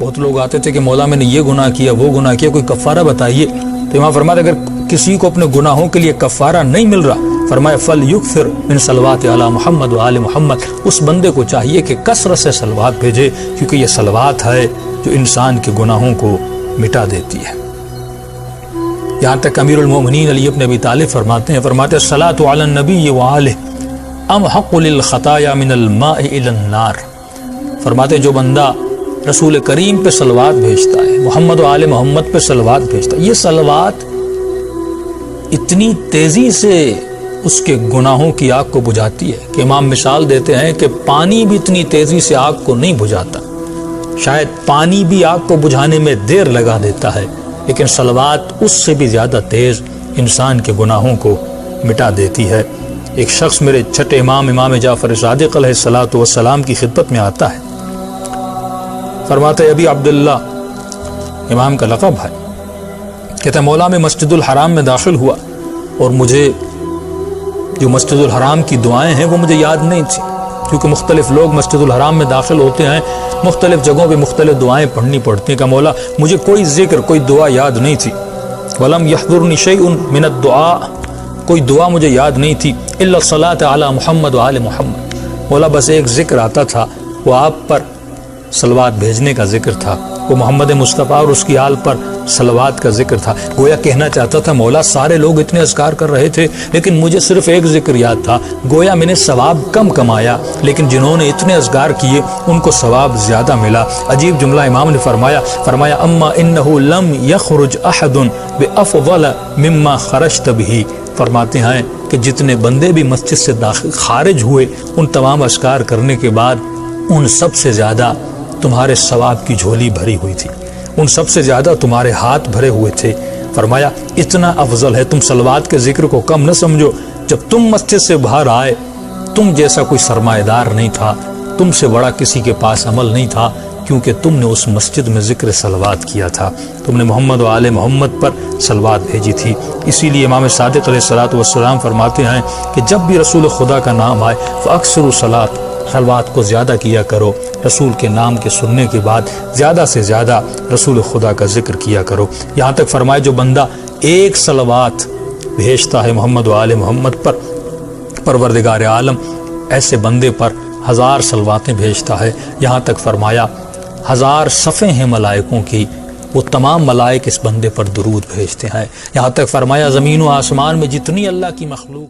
بہت لوگ آتے تھے کہ مولا میں نے یہ گناہ کیا وہ گناہ کیا، کوئی کفارہ بتائیے. تو امام فرماتے اگر کسی کو اپنے گناہوں کے لیے کفارہ نہیں مل رہا، فرمایا فَلْيُكْثِرْ مِنْ صَلَوَاتِ عَلَى مُحَمَّدْ وَآلِ مُحَمَّدْ، اس بندے کو چاہیے کہ کثرت سے صلوات بھیجے، کیونکہ یہ صلوات ہے جو انسان کے گناہوں کو مٹا دیتی ہے. یہاں تک امیر المومنین علی ابن ابی طالب فرماتے ہیں الصلاۃ علی النبی وآلہ امحق للخطایا من الماء الی النار. فرماتے جو بندہ رسول کریم پہ صلوات بھیجتا ہے، محمد و آل محمد پہ صلوات بھیجتا ہے، یہ صلوات اتنی تیزی سے اس کے گناہوں کی آگ کو بجھاتی ہے کہ امام مثال دیتے ہیں کہ پانی بھی اتنی تیزی سے آگ کو نہیں بجھاتا. شاید پانی بھی آگ کو بجھانے میں دیر لگا دیتا ہے، لیکن صلوات اس سے بھی زیادہ تیز انسان کے گناہوں کو مٹا دیتی ہے. ایک شخص میرے چھٹے امام جعفر صادق علیہ الصلوۃ والسلام کی خدمت میں آتا ہے، فرماتے ابی عبداللہ، امام کا لقب ہے، کہتا ہے مولا میں مسجد الحرام میں داخل ہوا اور مجھے جو مسجد الحرام کی دعائیں ہیں وہ مجھے یاد نہیں تھی، کیونکہ مختلف لوگ مسجد الحرام میں داخل ہوتے ہیں، مختلف جگہوں پہ مختلف دعائیں پڑھنی پڑتی ہیں. کہ مولا مجھے کوئی ذکر کوئی دعا یاد نہیں تھی. ولم يحضرنی شیء من الدعاء، کوئی دعا مجھے یاد نہیں تھی، الا الصلاۃ علی محمد وآل محمد. مولا بس ایک ذکر آتا تھا، وہ آپ پر صلوات بھیجنے کا ذکر تھا، وہ محمد مصطفیٰ اور اس کی آل پر صلوات کا ذکر تھا. گویا کہنا چاہتا تھا مولا سارے لوگ اتنے اذکار کر رہے تھے لیکن مجھے صرف ایک ذکر یاد تھا. گویا میں نے ثواب کم کمایا لیکن جنہوں نے اتنے اذکار کیے ان کو ثواب زیادہ ملا. عجیب جملہ امام نے فرمایا اما انہ لم یخرج احد بافضل مما خرجت به. فرماتے ہیں کہ جتنے بندے بھی مسجد سے خارج ہوئے ان تمام اذکار کرنے کے بعد ان سب سے زیادہ تمہارے ثواب کی جھولی بھری ہوئی تھی، ان سب سے زیادہ تمہارے ہاتھ بھرے ہوئے تھے. فرمایا اتنا افضل ہے، تم صلوات کے ذکر کو کم نہ سمجھو. جب تم مسجد سے باہر آئے تم جیسا کوئی سرمایہ دار نہیں تھا، تم سے بڑا کسی کے پاس عمل نہیں تھا، کیونکہ تم نے اس مسجد میں ذکر صلوات کیا تھا، تم نے محمد و آل محمد پر صلوات بھیجی تھی. اسی لیے امام صادق علیہ الصلوۃ والسلام فرماتے ہیں کہ جب بھی رسول خدا کا نام آئے فاکثروا الصلاۃ، صلوات کو زیادہ کیا کرو. رسول کے نام کے سننے کے بعد زیادہ سے زیادہ رسول خدا کا ذکر کیا کرو. یہاں تک فرمائے جو بندہ ایک صلوات بھیجتا ہے محمد و آل محمد پر، پروردگار عالم ایسے بندے پر 1000 صلواتیں بھیجتا ہے. یہاں تک فرمایا 1000 صفیں ہیں ملائکوں کی، وہ تمام ملائک اس بندے پر درود بھیجتے ہیں. یہاں تک فرمایا زمین و آسمان میں جتنی اللہ کی مخلوق